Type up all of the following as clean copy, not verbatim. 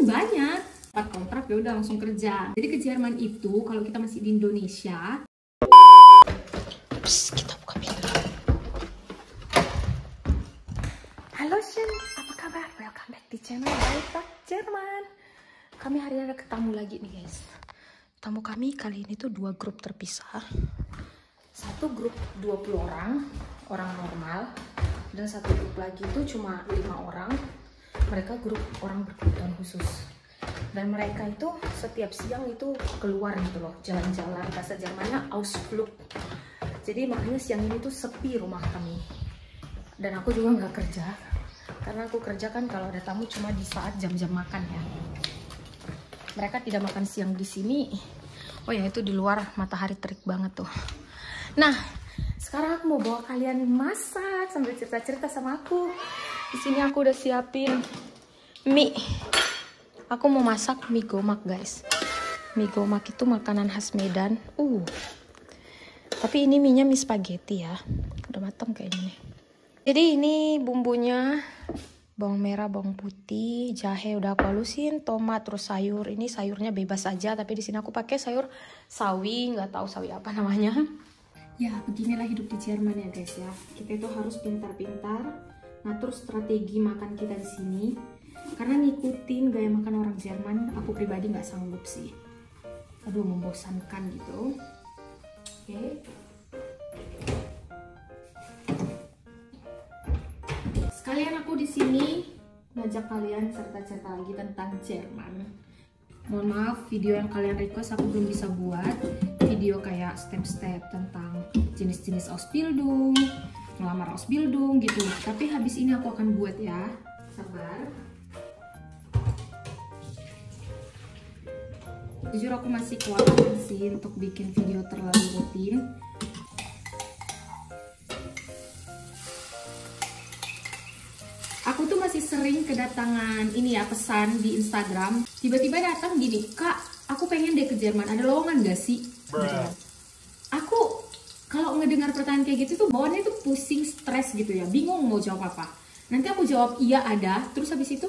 banyak. Dapat kontrak ya udah langsung kerja. Jadi ke Jerman itu kalau kita masih di Indonesia. Kita buka pintu. Halo Shen, apa kabar? Welcome back di channel Baiklah Jerman. Kami hari ini ada ketemu lagi nih guys. Tamu kami kali ini tuh dua grup terpisah. Satu grup 20 orang normal. Dan satu grup lagi itu cuma 5 orang. Mereka grup orang berkebutuhan khusus. Dan mereka itu setiap siang itu keluar gitu loh, jalan-jalan, bahasa Jermannya Ausflug. Jadi makanya siang ini tuh sepi rumah kami. Dan aku juga nggak kerja, karena aku kerja kan kalau ada tamu cuma di saat jam-jam makan ya. Mereka tidak makan siang di sini. Oh ya, itu di luar matahari terik banget tuh. Nah, sekarang aku mau bawa kalian masak sambil cerita-cerita sama aku. Di sini aku udah siapin mie. Aku mau masak mie gomak guys. Mie gomak itu makanan khas Medan. Tapi ini mie-nya mie spaghetti ya. Udah matang kayaknya nih. Jadi ini bumbunya bawang merah, bawang putih, jahe udah aku halusin, tomat, terus sayur. Ini sayurnya bebas aja, tapi di sini aku pakai sayur sawi, nggak tahu sawi apa namanya. Ya, beginilah hidup di Jerman ya guys ya. Kita itu harus pintar-pintar ngatur strategi makan kita di sini. Karena ngikutin gaya makan orang Jerman, aku pribadi nggak sanggup sih. Aduh, membosankan gitu. Oke. Sekalian aku di sini ngajak kalian cerita-cerita lagi tentang Jerman. Mohon maaf, video yang kalian request aku belum bisa buat. Video kayak step-step tentang jenis-jenis Ausbildung, ngelamar Ausbildung gitu. Tapi habis ini aku akan buat ya. Sabar. Jujur aku masih kewalahan sih untuk bikin video terlalu rutin. Aku tuh masih sering kedatangan ini ya, pesan di Instagram. Tiba-tiba datang gini, "Kak, aku pengen deh ke Jerman, ada lowongan gak sih?" Aku kalau ngedengar pertanyaan kayak gitu tuh bawaannya tuh pusing, stres gitu ya, bingung mau jawab apa. Nanti aku jawab iya ada, terus habis itu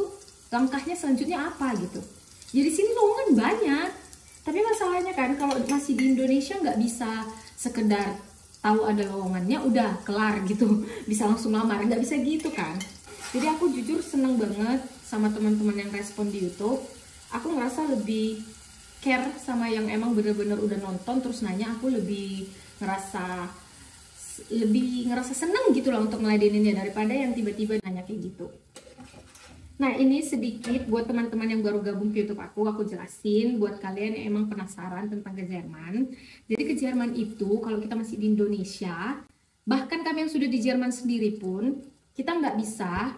langkahnya selanjutnya apa gitu. Jadi sini lowongan banyak. Tapi masalahnya kan kalau masih di Indonesia nggak bisa sekedar tahu ada lowongannya udah kelar gitu, bisa langsung lamar, nggak bisa gitu kan. Jadi aku jujur seneng banget sama teman-teman yang respon di YouTube. Aku ngerasa lebih care sama yang emang bener-bener udah nonton terus nanya. Aku lebih ngerasa seneng gitu loh untuk ngeladeninnya daripada yang tiba-tiba nanya kayak gitu. Nah, ini sedikit buat teman-teman yang baru gabung ke YouTube aku jelasin buat kalian yang emang penasaran tentang ke Jerman. Jadi ke Jerman itu kalau kita masih di Indonesia, bahkan kami yang sudah di Jerman sendiri pun, kita nggak bisa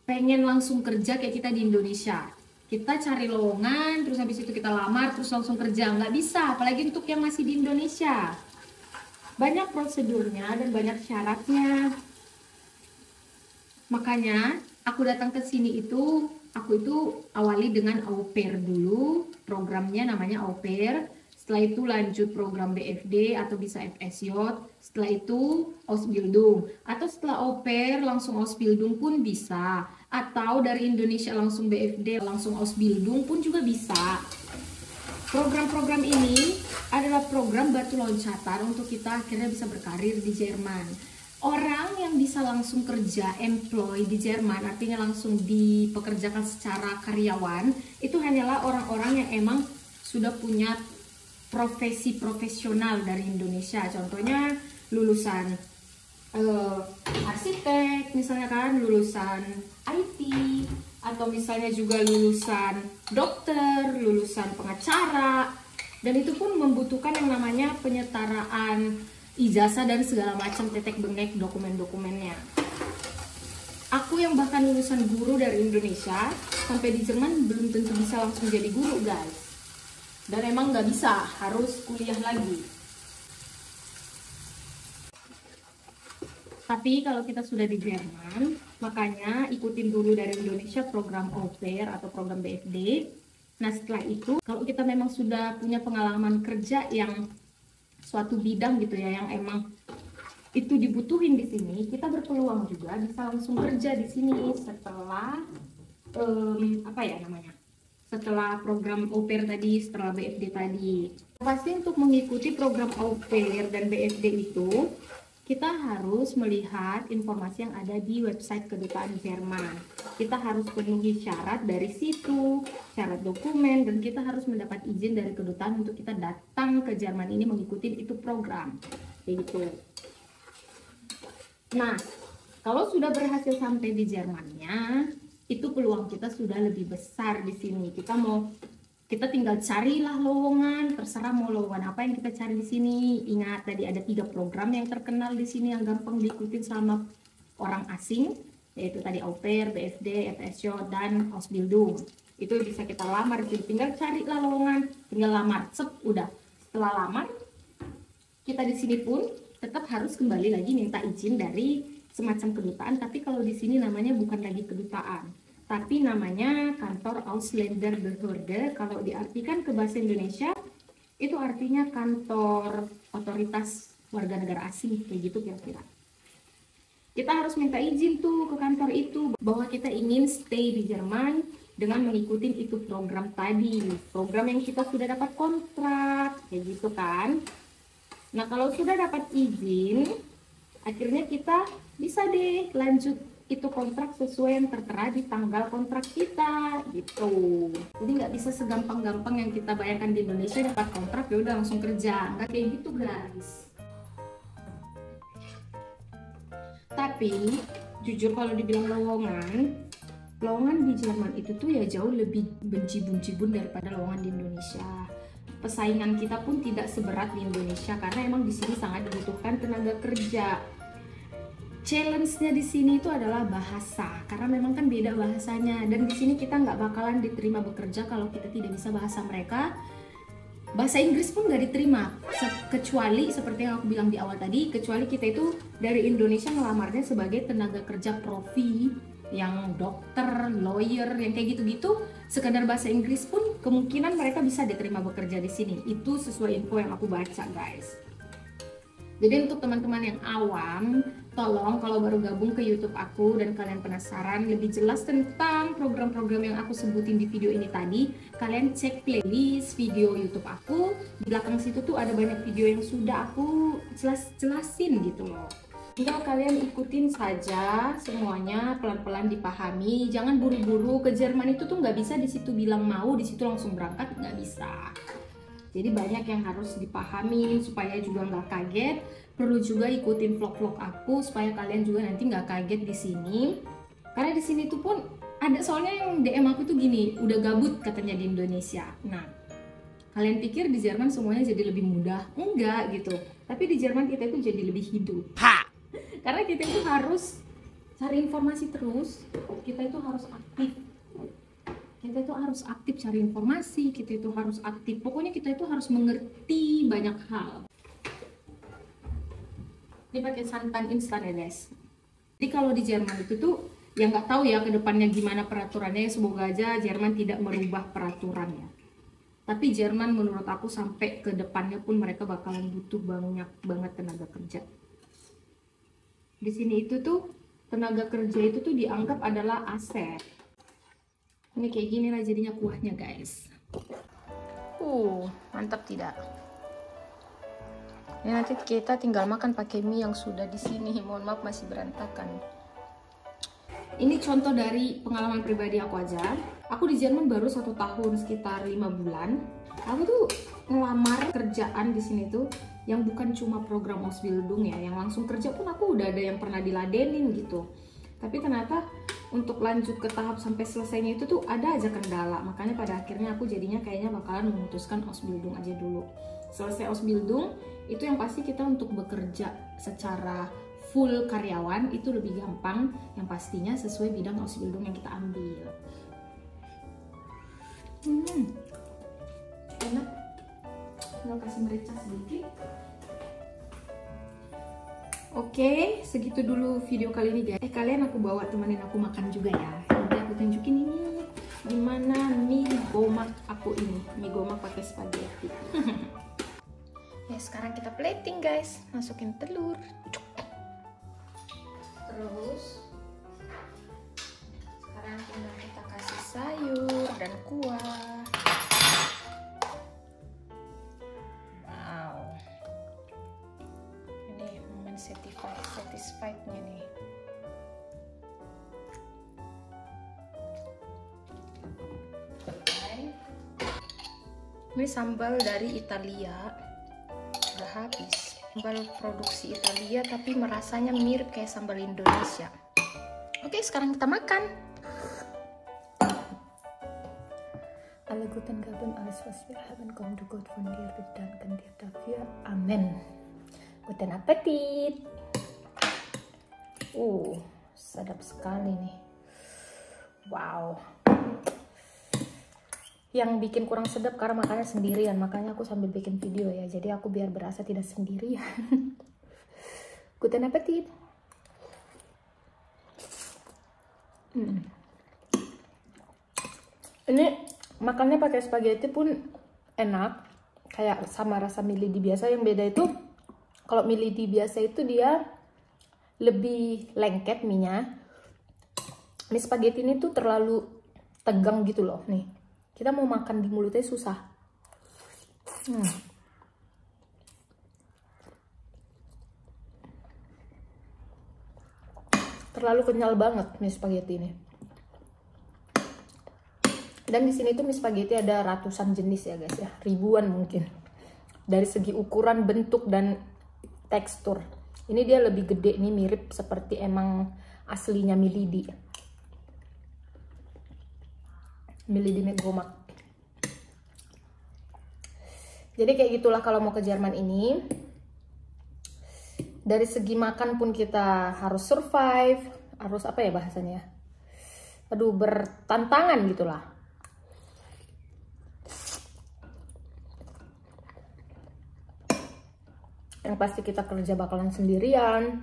pengen langsung kerja kayak kita di Indonesia. Kita cari lowongan, terus habis itu kita lamar, terus langsung kerja. Nggak bisa, apalagi untuk yang masih di Indonesia. Banyak prosedurnya dan banyak syaratnya. Makanya aku datang ke sini itu, aku itu awali dengan au pair dulu, programnya namanya au pair. Setelah itu lanjut program BFD atau bisa FSJ. Setelah itu Ausbildung. Atau setelah au pair langsung Ausbildung pun bisa. Atau dari Indonesia langsung BFD, langsung Ausbildung pun juga bisa. Program-program ini adalah program batu loncatan untuk kita akhirnya bisa berkarir di Jerman. Orang yang bisa langsung kerja, employ di Jerman, artinya langsung dipekerjakan secara karyawan, itu hanyalah orang-orang yang emang sudah punya profesi profesional dari Indonesia. Contohnya lulusan arsitek, misalnya kan, lulusan IT, atau misalnya juga lulusan dokter, lulusan pengacara, dan itu pun membutuhkan yang namanya penyetaraan ijazah dan segala macam tetek bengek dokumen-dokumennya. Aku yang bahkan lulusan guru dari Indonesia sampai di Jerman belum tentu bisa langsung jadi guru guys. Dan emang nggak bisa, harus kuliah lagi. Tapi kalau kita sudah di Jerman, makanya ikutin dulu dari Indonesia program au pair atau program BFD. Nah setelah itu, kalau kita memang sudah punya pengalaman kerja yang suatu bidang gitu ya, yang emang itu dibutuhin di sini, kita berpeluang juga bisa langsung kerja di sini setelah setelah program au pair tadi, setelah BFD tadi. Pasti untuk mengikuti program au pair dan BFD itu, kita harus melihat informasi yang ada di website kedutaan Jerman. Kita harus penuhi syarat dari situ, syarat dokumen, dan kita harus mendapat izin dari kedutaan untuk kita datang ke Jerman ini mengikuti itu program. Kayak gitu. Nah, kalau sudah berhasil sampai di Jermannya, itu peluang kita sudah lebih besar di sini. Kita tinggal carilah lowongan, terserah mau lowongan apa yang kita cari di sini. Ingat tadi ada 3 program yang terkenal di sini yang gampang diikuti sama orang asing, yaitu tadi au pair, BFD, FSJ, dan Ausbildung. Itu bisa kita lamar, tinggal carilah lowongan, tinggal lamar, udah. Setelah lamar, kita di sini pun tetap harus kembali lagi minta izin dari semacam kedutaan, tapi kalau di sini namanya bukan lagi kedutaan, tapi namanya kantor Ausländerbehörde. Kalau diartikan ke bahasa Indonesia, itu artinya kantor otoritas warga negara asing, kayak gitu kira-kira. Kita harus minta izin tuh ke kantor itu bahwa kita ingin stay di Jerman dengan mengikuti itu program tadi, program yang kita sudah dapat kontrak, kayak gitu kan. Nah, kalau sudah dapat izin, akhirnya kita bisa deh lanjut itu kontrak sesuai yang tertera di tanggal kontrak kita gitu. Jadi nggak bisa segampang-gampang yang kita bayangkan di Indonesia, dapat kontrak ya udah langsung kerja, nggak kayak gitu guys. Tapi jujur kalau dibilang lowongan di Jerman itu tuh ya jauh lebih benci-buncibun daripada lowongan di Indonesia. Persaingan kita pun tidak seberat di Indonesia karena emang di sini sangat dibutuhkan tenaga kerja. Challenge-nya di sini itu adalah bahasa, karena memang kan beda bahasanya, dan di sini kita nggak bakalan diterima bekerja kalau kita tidak bisa bahasa mereka. Bahasa Inggris pun nggak diterima, kecuali seperti yang aku bilang di awal tadi, kecuali kita itu dari Indonesia ngelamarnya sebagai tenaga kerja profi, yang dokter, lawyer, yang kayak gitu-gitu, sekadar bahasa Inggris pun kemungkinan mereka bisa diterima bekerja di sini. Itu sesuai info yang aku baca, guys. Jadi untuk teman-teman yang awam, tolong kalau baru gabung ke YouTube aku dan kalian penasaran lebih jelas tentang program-program yang aku sebutin di video ini tadi, kalian cek playlist video YouTube aku. Di belakang situ tuh ada banyak video yang sudah aku jelasin gitu loh. Tinggal kalian ikutin saja semuanya, pelan-pelan dipahami. Jangan buru-buru. Ke Jerman itu tuh nggak bisa di situ bilang mau, di situ langsung berangkat, nggak bisa. Jadi banyak yang harus dipahami supaya juga nggak kaget. Perlu juga ikutin vlog-vlog aku supaya kalian juga nanti nggak kaget di sini. Karena di sini tuh pun ada soalnya yang DM aku tuh gini, udah gabut katanya di Indonesia. Nah, kalian pikir di Jerman semuanya jadi lebih mudah? Enggak gitu. Tapi di Jerman kita itu jadi lebih hidup. Karena kita itu harus cari informasi terus. Kita itu harus aktif. Kita itu harus aktif cari informasi, kita itu harus aktif, pokoknya kita itu harus mengerti banyak hal. Ini pakai santan instan ya guys. Jadi kalau di Jerman itu tuh, ya nggak tahu ya ke depannya gimana peraturannya, semoga aja Jerman tidak merubah peraturannya. Tapi Jerman menurut aku sampai ke depannya pun mereka bakalan butuh banyak banget tenaga kerja. Di sini itu tuh, tenaga kerja itu tuh dianggap adalah aset. Ini kayak gini lah jadinya kuahnya guys. Mantap tidak? Ini nanti kita tinggal makan pakai mie yang sudah di sini. Mohon maaf masih berantakan. Ini contoh dari pengalaman pribadi aku aja. Aku di Jerman baru 1 tahun, sekitar 5 bulan. Aku tuh ngelamar kerjaan di sini tuh yang bukan cuma program Ausbildung ya, yang langsung kerja pun aku udah ada yang pernah diladenin gitu. Tapi ternyata untuk lanjut ke tahap sampai selesainya itu tuh ada aja kendala. Makanya pada akhirnya aku jadinya kayaknya bakalan memutuskan Ausbildung aja dulu. Selesai Ausbildung, itu yang pasti kita untuk bekerja secara full karyawan itu lebih gampang. Yang pastinya sesuai bidang Ausbildung yang kita ambil. Enak. Mau kasih merica sedikit. Oke, segitu dulu video kali ini guys. Kalian aku bawa temenin aku makan juga ya. Nanti aku tunjukin ini gimana mie gomak aku ini. Mie gomak pakai spaghetti. Ya, sekarang kita plating guys. Masukin telur. Terus sekarang tinggal kita kasih sayur. dan kuah. Wow, ini momen satisfied-nya nih. Ini sambal dari Italia, udah habis. Sambal produksi Italia tapi merasanya mirip kayak sambal Indonesia. Oke, sekarang kita makan. Alle guten Gaben, alles was wir haben, kommt du Gott von dir, wir danken dir dafür. Amen. Guten Appetit. Sedap sekali nih. Wow. Yang bikin kurang sedap karena makannya sendirian, makanya aku sambil bikin video ya, jadi aku biar berasa tidak sendirian. Guten Appetit. Ini makannya pakai spaghetti pun enak, kayak sama rasa mie lidi biasa. Yang beda itu kalau mie lidi biasa itu dia lebih lengket mie-nya. Mie spaghetti ini tuh terlalu tegang gitu loh nih. Kita mau makan di mulutnya susah. Terlalu kenyal banget mie spaghetti ini. Dan di sini tuh mie spaghetti ada ratusan jenis ya guys ya, ribuan mungkin. Dari segi ukuran, bentuk dan tekstur. Ini dia lebih gede nih, mirip seperti emang aslinya mie lidi. Mie Gomak. Jadi kayak gitulah kalau mau ke Jerman ini. Dari segi makan pun kita harus survive, harus apa ya bahasanya? Aduh, bertantangan gitulah. Yang pasti kita kerja bakalan sendirian.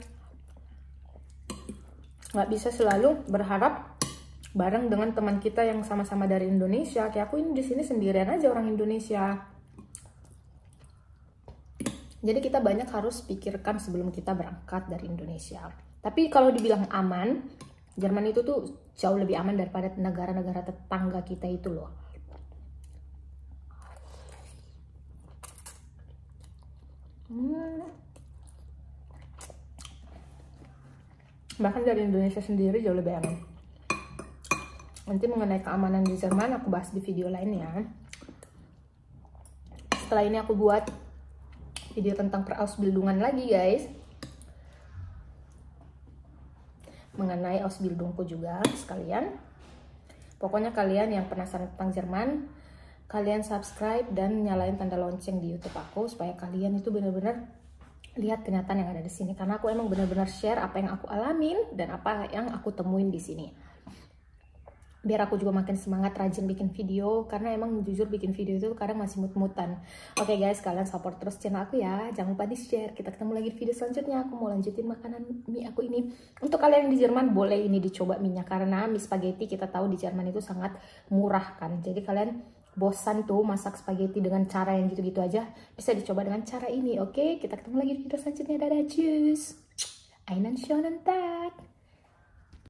Nggak bisa selalu berharap bareng dengan teman kita yang sama-sama dari Indonesia. Kayak aku ini di sini sendirian aja orang Indonesia. Jadi kita banyak harus pikirkan sebelum kita berangkat dari Indonesia. Tapi kalau dibilang aman, Jerman itu tuh jauh lebih aman daripada negara-negara tetangga kita itu loh. Bahkan dari Indonesia sendiri jauh lebih aman. Nanti mengenai keamanan di Jerman aku bahas di video lainnya. Setelah ini aku buat video tentang perausbildungan lagi guys. Mengenai Ausbildungku juga sekalian. Pokoknya kalian yang penasaran tentang Jerman, kalian subscribe dan nyalain tanda lonceng di YouTube aku supaya kalian itu benar-benar lihat kenyataan yang ada di sini. Karena aku emang benar-benar share apa yang aku alamin dan apa yang aku temuin di sini. Biar aku juga makin semangat rajin bikin video, karena emang jujur bikin video itu kadang masih mut-mutan. Oke guys, kalian support terus channel aku ya, jangan lupa di share. Kita ketemu lagi di video selanjutnya. Aku mau lanjutin makanan mie aku ini. Untuk kalian yang di Jerman boleh ini dicoba mie-nya, karena mie spaghetti kita tahu di Jerman itu sangat murah kan. Jadi kalian bosan tuh masak spaghetti dengan cara yang gitu-gitu aja, bisa dicoba dengan cara ini. Oke, kita ketemu lagi di video selanjutnya. Dadah, tschüss. Einen schönen Tag.